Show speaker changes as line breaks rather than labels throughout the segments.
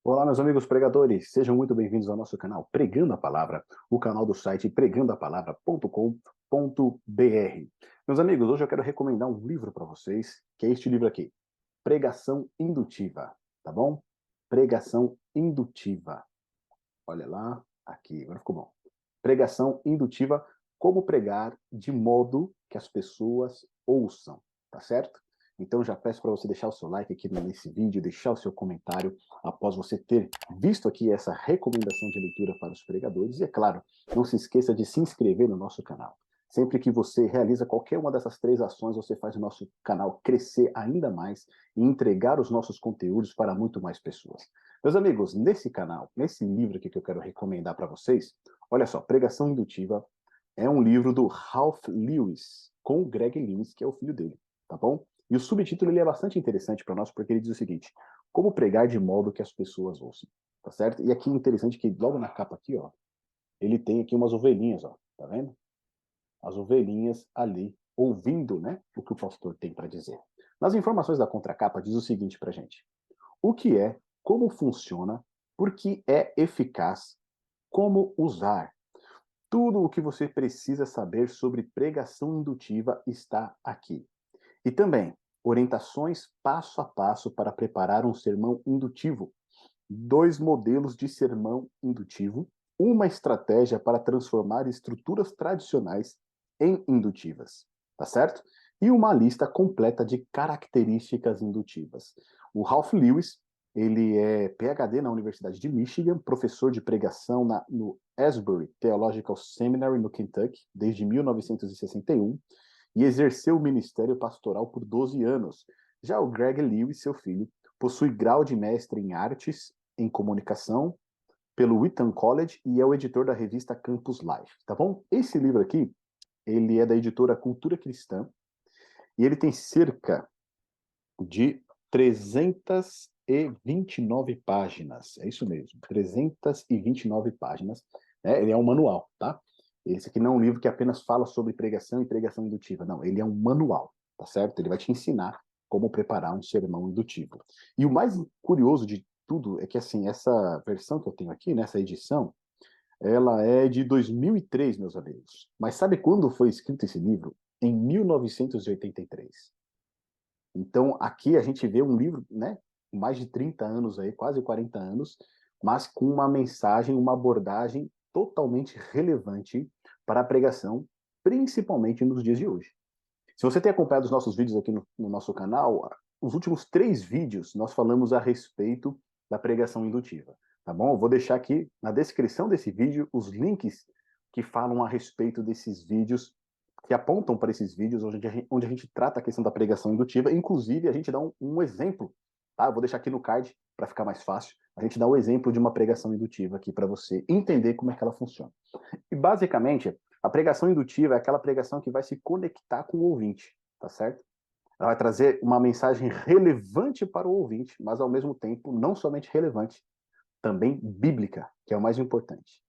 Olá, meus amigos pregadores, sejam muito bem-vindos ao nosso canal Pregando a Palavra, o canal do site pregandoapalavra.com.br. Meus amigos, hoje eu quero recomendar um livro para vocês, que é este livro aqui, Pregação Indutiva, tá bom? Pregação Indutiva. Olha lá, aqui, agora ficou bom. Pregação Indutiva, como pregar de modo que as pessoas ouçam, tá certo? Então já peço para você deixar o seu like aqui nesse vídeo, deixar o seu comentário após você ter visto aqui essa recomendação de leitura para os pregadores. E é claro, não se esqueça de se inscrever no nosso canal. Sempre que você realiza qualquer uma dessas três ações, você faz o nosso canal crescer ainda mais e entregar os nossos conteúdos para muito mais pessoas. Meus amigos, nesse canal, nesse livro aqui que eu quero recomendar para vocês, olha só, Pregação Indutiva é um livro do Ralph Lewis, com o Greg Lewis, que é o filho dele, tá bom? E o subtítulo ele é bastante interessante para nós, porque ele diz o seguinte: como pregar de modo que as pessoas ouçam, tá certo? E aqui é interessante que logo na capa aqui, ó, ele tem aqui umas ovelhinhas, ó, tá vendo? As ovelhinhas ali ouvindo, né, o que o pastor tem para dizer. Nas informações da contracapa diz o seguinte pra gente: o que é, como funciona, por que é eficaz, como usar. Tudo o que você precisa saber sobre pregação indutiva está aqui. E também orientações passo a passo para preparar um sermão indutivo, dois modelos de sermão indutivo, uma estratégia para transformar estruturas tradicionais em indutivas, tá certo? E uma lista completa de características indutivas. O Ralph Lewis, ele é PhD na Universidade de Michigan, professor de pregação no Asbury Theological Seminary, no Kentucky, desde 1961, e exerceu o ministério pastoral por 12 anos. Já o Greg Lewis, seu filho, possui grau de mestre em artes em comunicação pelo Wheaton College e é o editor da revista Campus Life, tá bom? Esse livro aqui, ele é da editora Cultura Cristã e ele tem cerca de 329 páginas. É isso mesmo, 329 páginas. Né? Ele é um manual, tá? Esse aqui não é um livro que apenas fala sobre pregação e pregação indutiva. Não, ele é um manual, tá certo? Ele vai te ensinar como preparar um sermão indutivo. E o mais curioso de tudo é que, assim, essa versão que eu tenho aqui, nessa edição, ela é de 2003, meus amigos. Mas sabe quando foi escrito esse livro? Em 1983. Então, aqui a gente vê um livro, né, com mais de 30 anos aí, quase 40 anos, mas com uma mensagem, uma abordagem totalmente relevante para a pregação, principalmente nos dias de hoje. Se você tem acompanhado os nossos vídeos aqui no nosso canal, os últimos 3 vídeos nós falamos a respeito da pregação indutiva, tá bom? Eu vou deixar aqui na descrição desse vídeo os links que falam a respeito desses vídeos, que apontam para esses vídeos onde a gente trata a questão da pregação indutiva. Inclusive, a gente dá um exemplo, tá? Eu vou deixar aqui no card para ficar mais fácil. A gente dá um exemplo de uma pregação indutiva aqui para você entender como é que ela funciona. E basicamente, a pregação indutiva é aquela pregação que vai se conectar com o ouvinte, tá certo? Ela vai trazer uma mensagem relevante para o ouvinte, mas ao mesmo tempo não somente relevante, também bíblica, que é o mais importante,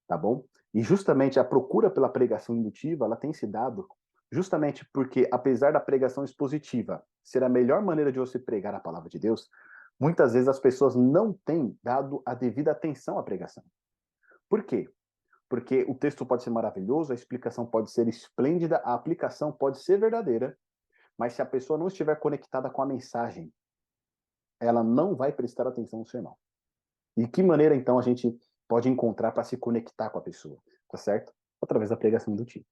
tá bom? E justamente a procura pela pregação indutiva, ela tem se dado justamente porque, apesar da pregação expositiva ser a melhor maneira de você pregar a palavra de Deus, muitas vezes as pessoas não têm dado a devida atenção à pregação. Por quê? Porque o texto pode ser maravilhoso, a explicação pode ser esplêndida, a aplicação pode ser verdadeira, mas se a pessoa não estiver conectada com a mensagem, ela não vai prestar atenção no sermão. E que maneira, então, a gente pode encontrar para se conectar com a pessoa, tá certo? Através da pregação indutiva.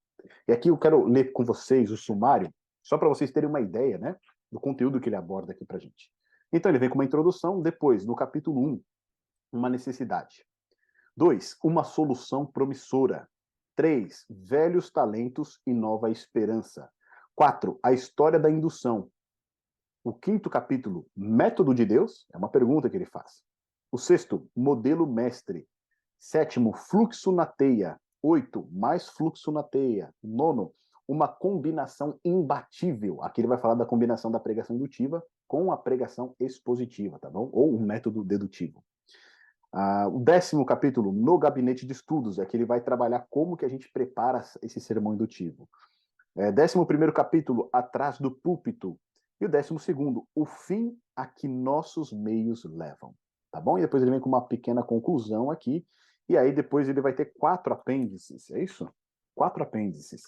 E aqui eu quero ler com vocês o sumário, só para vocês terem uma ideia, né, do conteúdo que ele aborda aqui para gente. Então, ele vem com uma introdução, depois, no capítulo 1, uma necessidade. 2, uma solução promissora. 3, velhos talentos e nova esperança. 4, a história da indução. O quinto capítulo, método de Deus, é uma pergunta que ele faz. O sexto, modelo mestre. Sétimo, fluxo na teia. 8, mais fluxo na teia. Nono, uma combinação imbatível. Aqui ele vai falar da combinação da pregação indutiva com a pregação expositiva, tá bom? Ou o método dedutivo. O 10º capítulo, no gabinete de estudos, é que ele vai trabalhar como que a gente prepara esse sermão indutivo. 11º capítulo, atrás do púlpito. E o 12º, o fim a que nossos meios levam. tá bom? E depois ele vem com uma pequena conclusão aqui, e aí depois ele vai ter 4 apêndices, é isso? 4 apêndices.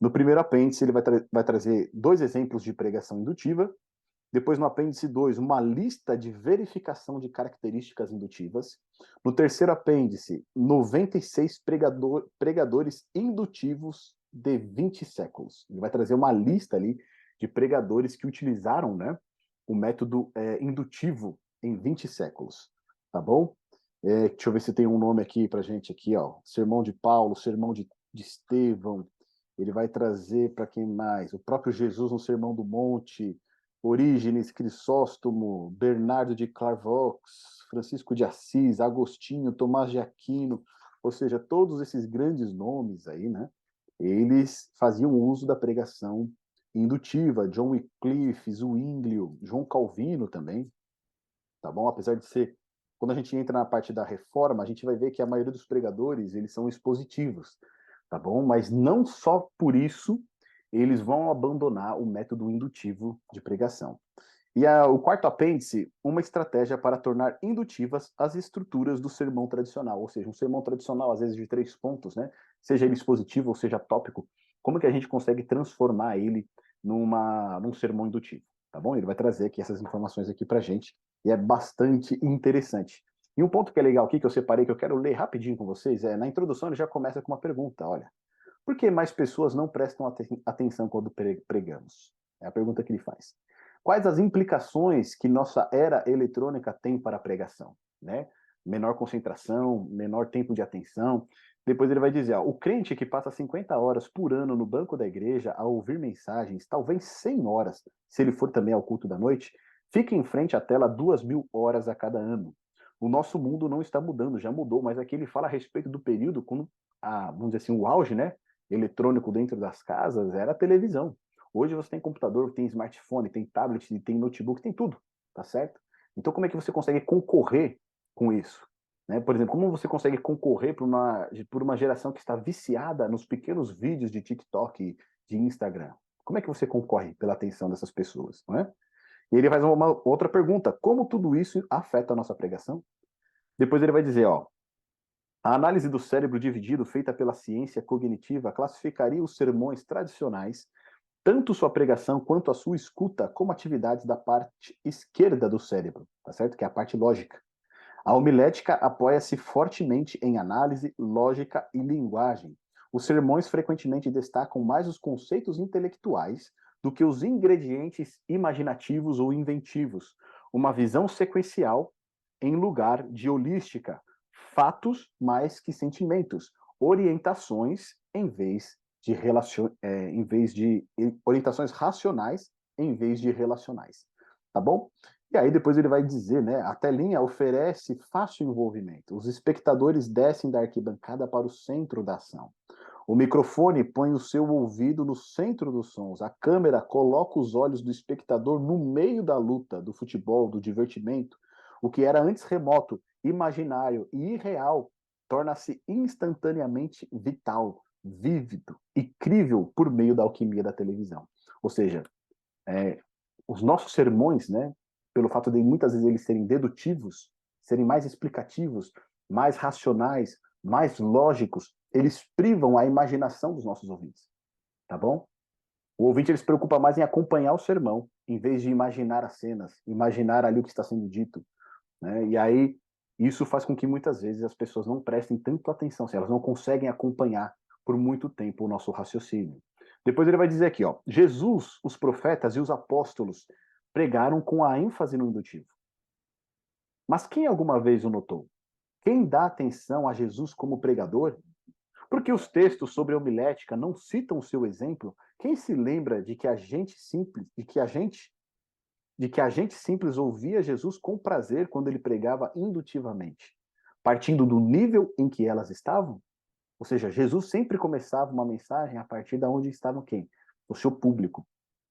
No primeiro apêndice, ele vai trazer 2 exemplos de pregação indutiva. Depois, no apêndice 2, uma lista de verificação de características indutivas. No terceiro apêndice, 96 pregadores indutivos de 20 séculos. Ele vai trazer uma lista ali de pregadores que utilizaram, né, o método indutivo em 20 séculos. Tá bom? Deixa eu ver se tem um nome aqui pra gente aqui, ó. Sermão de Paulo, sermão de Estevão. Ele vai trazer para quem mais? O próprio Jesus no Sermão do Monte, Orígenes, Crisóstomo, Bernardo de Clairvaux, Francisco de Assis, Agostinho, Tomás de Aquino, ou seja, todos esses grandes nomes aí, né? Eles faziam uso da pregação indutiva, John Wycliffe, Zwinglio, João Calvino também, tá bom? Apesar de ser, quando a gente entra na parte da reforma, a gente vai ver que a maioria dos pregadores, eles são expositivos, tá bom? Mas não só por isso eles vão abandonar o método indutivo de pregação. E o quarto apêndice, uma estratégia para tornar indutivas as estruturas do sermão tradicional, ou seja, um sermão tradicional, às vezes de 3 pontos, né? Seja ele expositivo ou seja tópico, como que a gente consegue transformar ele num sermão indutivo, tá bom? Ele vai trazer aqui essas informações aqui pra gente, e é bastante interessante. E um ponto que é legal aqui, que eu separei, que eu quero ler rapidinho com vocês, na introdução ele já começa com uma pergunta, olha, por que mais pessoas não prestam atenção quando pregamos? É a pergunta que ele faz. Quais as implicações que nossa era eletrônica tem para a pregação? Né? Menor concentração, menor tempo de atenção. Depois ele vai dizer, ó, o crente que passa 50 horas por ano no banco da igreja a ouvir mensagens, talvez 100 horas, se ele for também ao culto da noite, fica em frente à tela 2.000 horas a cada ano. O nosso mundo não está mudando, já mudou, mas aqui ele fala a respeito do período quando, vamos dizer assim, o auge, né, eletrônico dentro das casas era a televisão. Hoje você tem computador, tem smartphone, tem tablet, tem notebook, tem tudo, tá certo? Então como é que você consegue concorrer com isso? Né? Por exemplo, como você consegue concorrer por uma geração que está viciada nos pequenos vídeos de TikTok, de Instagram? Como é que você concorre pela atenção dessas pessoas? Não é? E ele faz uma outra pergunta, como tudo isso afeta a nossa pregação? Depois ele vai dizer, ó, a análise do cérebro dividido feita pela ciência cognitiva classificaria os sermões tradicionais, tanto sua pregação quanto a sua escuta, como atividades da parte esquerda do cérebro, tá certo? Que é a parte lógica. A homilética apoia-se fortemente em análise, lógica e linguagem. Os sermões frequentemente destacam mais os conceitos intelectuais do que os ingredientes imaginativos ou inventivos. Uma visão sequencial em lugar de holística. Fatos mais que sentimentos. Orientações em vez de orientações racionais em vez de relacionais. Tá bom? E aí depois ele vai dizer, né, a telinha oferece fácil envolvimento. Os espectadores descem da arquibancada para o centro da ação. O microfone põe o seu ouvido no centro dos sons. A câmera coloca os olhos do espectador no meio da luta, do futebol, do divertimento. O que era antes remoto, imaginário e irreal torna-se instantaneamente vital, vívido e crível por meio da alquimia da televisão. Ou seja, os nossos sermões, né, pelo fato de muitas vezes eles serem dedutivos, serem mais explicativos, mais racionais, mais lógicos, eles privam a imaginação dos nossos ouvintes, tá bom? O ouvinte ele se preocupa mais em acompanhar o sermão, em vez de imaginar as cenas, imaginar ali o que está sendo dito, né? E aí isso faz com que muitas vezes as pessoas não prestem tanto atenção, se elas não conseguem acompanhar por muito tempo o nosso raciocínio. Depois ele vai dizer aqui, ó, Jesus, os profetas e os apóstolos pregaram com a ênfase no indutivo. Mas quem alguma vez o notou? Quem dá atenção a Jesus como pregador? Porque os textos sobre a homilética não citam o seu exemplo. Quem se lembra de que a gente simples ouvia Jesus com prazer quando ele pregava indutivamente, partindo do nível em que elas estavam? Ou seja, Jesus sempre começava uma mensagem a partir de onde estavam quem? O seu público.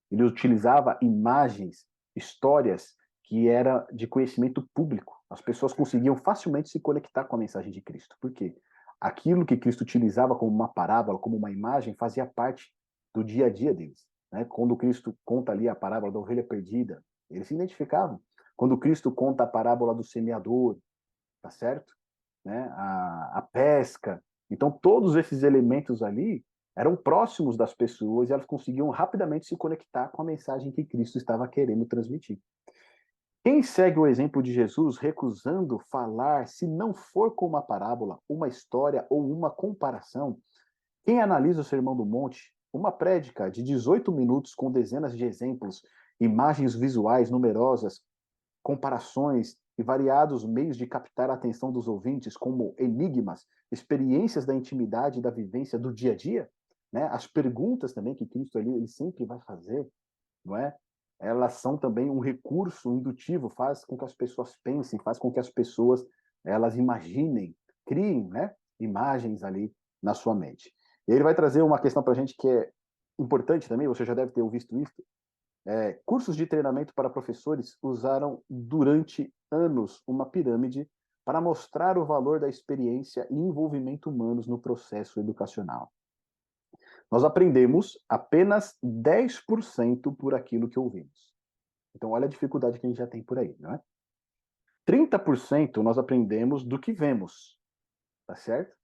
Ele utilizava imagens, histórias que era de conhecimento público. As pessoas conseguiam facilmente se conectar com a mensagem de Cristo. Por quê? Aquilo que Cristo utilizava como uma parábola, como uma imagem, fazia parte do dia a dia deles. Né? Quando Cristo conta ali a parábola da ovelha perdida, eles se identificavam. quando Cristo conta a parábola do semeador, tá certo? Né? A pesca. Então, todos esses elementos ali eram próximos das pessoas e elas conseguiam rapidamente se conectar com a mensagem que Cristo estava querendo transmitir. Quem segue o exemplo de Jesus recusando falar, se não for com uma parábola, uma história ou uma comparação, quem analisa o Sermão do Monte, uma prédica de 18 minutos com dezenas de exemplos, imagens visuais numerosas, comparações e variados meios de captar a atenção dos ouvintes, como enigmas, experiências da intimidade e da vivência do dia a dia, né? As perguntas também que Cristo ali ele sempre vai fazer, não é? Elas são também um recurso indutivo, faz com que as pessoas pensem, faz com que as pessoas elas imaginem, criem, né? Imagens ali na sua mente. E ele vai trazer uma questão para a gente que é importante também, você já deve ter visto isso, cursos de treinamento para professores usaram durante anos uma pirâmide para mostrar o valor da experiência e envolvimento humanos no processo educacional. Nós aprendemos apenas 10% por aquilo que ouvimos. Então, olha a dificuldade que a gente já tem por aí, não é? 30% nós aprendemos do que vemos, tá certo?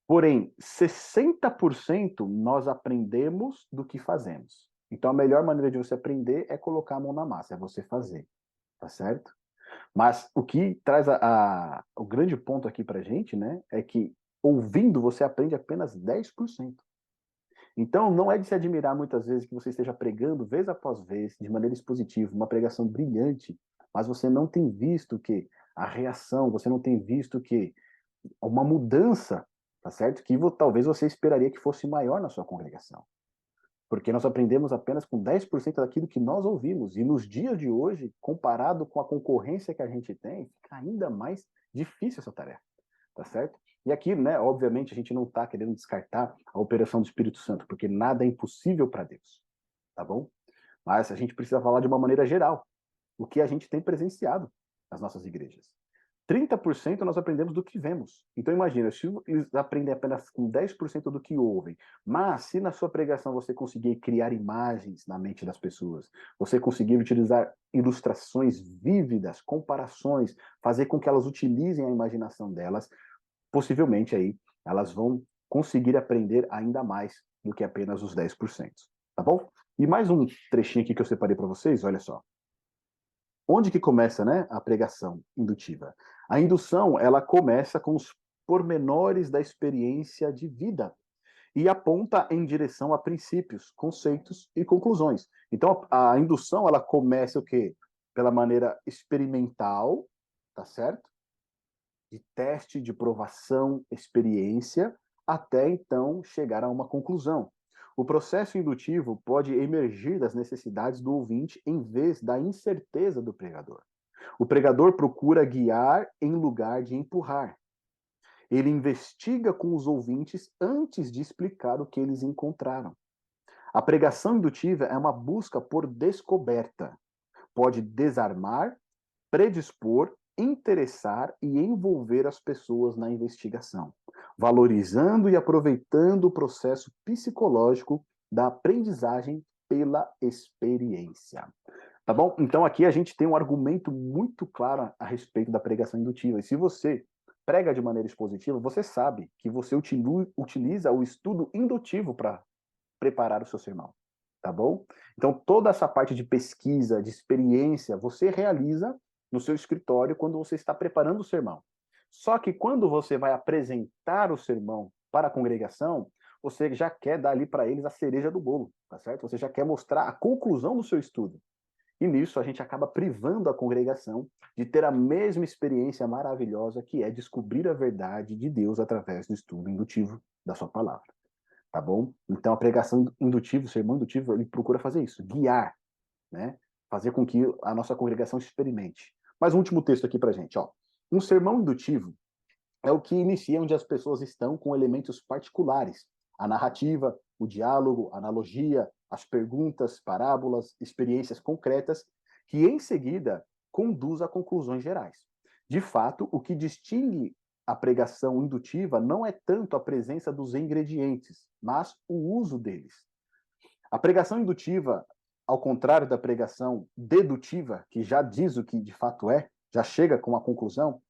Porém, 60% nós aprendemos do que fazemos. Então, a melhor maneira de você aprender é colocar a mão na massa, é você fazer, tá certo? Mas o que traz o grande ponto aqui pra gente, né, é que ouvindo você aprende apenas 10%. Então, não é de se admirar muitas vezes que você esteja pregando vez após vez, de maneira expositiva, uma pregação brilhante, mas você não tem visto que a reação, você não tem visto que uma mudança, tá certo? Que talvez você esperaria que fosse maior na sua congregação. Porque nós aprendemos apenas com 10% daquilo que nós ouvimos. E nos dias de hoje, comparado com a concorrência que a gente tem, fica ainda mais difícil essa tarefa, tá certo? E aqui, né, obviamente, a gente não está querendo descartar a operação do Espírito Santo, porque nada é impossível para Deus, tá bom? Mas a gente precisa falar de uma maneira geral, o que a gente tem presenciado nas nossas igrejas. 30% nós aprendemos do que vemos. Então imagina, se eles aprendem apenas com 10% do que ouvem, mas se na sua pregação você conseguir criar imagens na mente das pessoas, você conseguir utilizar ilustrações vívidas, comparações, fazer com que elas utilizem a imaginação delas, possivelmente aí elas vão conseguir aprender ainda mais do que apenas os 10%. Tá bom? E mais um trechinho aqui que eu separei para vocês, olha só. Onde que começa, né, a pregação indutiva? A indução, ela começa com os pormenores da experiência de vida e aponta em direção a princípios, conceitos e conclusões. Então, a indução, ela começa o quê? Pela maneira experimental, tá certo? De teste, de provação, experiência, até então chegar a uma conclusão. O processo indutivo pode emergir das necessidades do ouvinte em vez da incerteza do pregador. O pregador procura guiar em lugar de empurrar. Ele investiga com os ouvintes antes de explicar o que eles encontraram. A pregação indutiva é uma busca por descoberta. Pode desarmar, predispor, interessar e envolver as pessoas na investigação, valorizando e aproveitando o processo psicológico da aprendizagem pela experiência. Tá bom? Então aqui a gente tem um argumento muito claro a respeito da pregação indutiva. E se você prega de maneira expositiva, você sabe que você utiliza o estudo indutivo para preparar o seu sermão. Tá bom? Então toda essa parte de pesquisa, de experiência, você realiza no seu escritório quando você está preparando o sermão. Só que quando você vai apresentar o sermão para a congregação, você já quer dar ali para eles a cereja do bolo, tá certo? Você já quer mostrar a conclusão do seu estudo. E nisso a gente acaba privando a congregação de ter a mesma experiência maravilhosa que é descobrir a verdade de Deus através do estudo indutivo da sua palavra. Tá bom? Então a pregação indutiva, o sermão indutivo, ele procura fazer isso, guiar, né? Fazer com que a nossa congregação experimente. Mais um último texto aqui pra gente, ó. Um sermão indutivo é o que inicia onde as pessoas estão com elementos particulares. A narrativa, o diálogo, a analogia, as perguntas, parábolas, experiências concretas, que em seguida conduz a conclusões gerais. De fato, o que distingue a pregação indutiva não é tanto a presença dos ingredientes, mas o uso deles. A pregação indutiva ao contrário da pregação dedutiva, que já diz o que de fato é, já chega com a conclusão,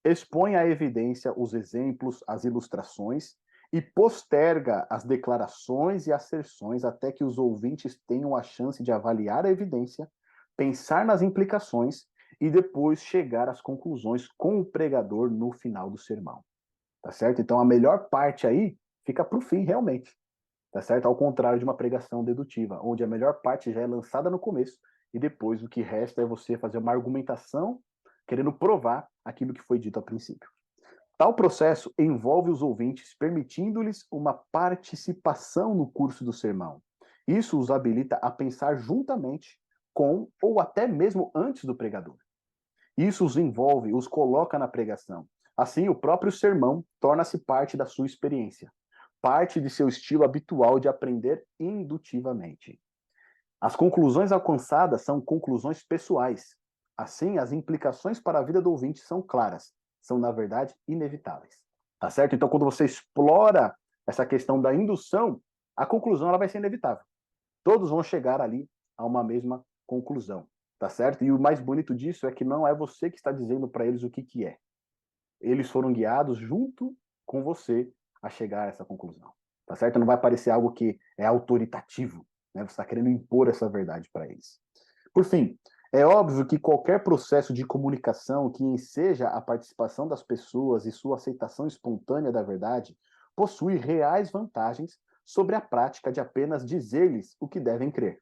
expõe à evidência os exemplos, as ilustrações e posterga as declarações e asserções até que os ouvintes tenham a chance de avaliar a evidência, pensar nas implicações e depois chegar às conclusões com o pregador no final do sermão. Tá certo? Então a melhor parte aí fica para o fim, realmente. Tá certo? Ao contrário de uma pregação dedutiva, onde a melhor parte já é lançada no começo e depois o que resta é você fazer uma argumentação querendo provar aquilo que foi dito a princípio. Tal processo envolve os ouvintes, permitindo-lhes uma participação no curso do sermão. Isso os habilita a pensar juntamente com ou até mesmo antes do pregador. Isso os envolve, os coloca na pregação. Assim, o próprio sermão torna-se parte da sua experiência, parte de seu estilo habitual de aprender indutivamente. As conclusões alcançadas são conclusões pessoais. Assim, as implicações para a vida do ouvinte são claras, são, na verdade, inevitáveis. Tá certo? Então, quando você explora essa questão da indução, a conclusão ela vai ser inevitável. Todos vão chegar ali a uma mesma conclusão. Tá certo? E o mais bonito disso é que não é você que está dizendo para eles o que é. Eles foram guiados junto com você a chegar a essa conclusão. Tá certo? Não vai parecer algo que é autoritativo, né? Você está querendo impor essa verdade para eles. Por fim, é óbvio que qualquer processo de comunicação que enseja a participação das pessoas e sua aceitação espontânea da verdade possui reais vantagens sobre a prática de apenas dizer-lhes o que devem crer.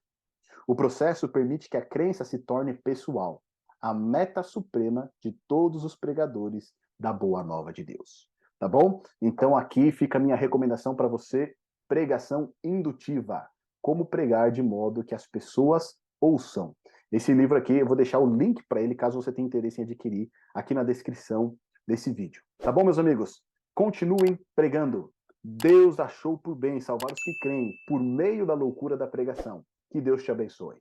O processo permite que a crença se torne pessoal, a meta suprema de todos os pregadores da Boa Nova de Deus. Tá bom? Então aqui fica a minha recomendação para você, pregação indutiva. Como pregar de modo que as pessoas ouçam. Esse livro aqui, eu vou deixar o link para ele, caso você tenha interesse em adquirir, aqui na descrição desse vídeo. Tá bom, meus amigos? Continuem pregando. Deus achou por bem salvar os que creem por meio da loucura da pregação. Que Deus te abençoe.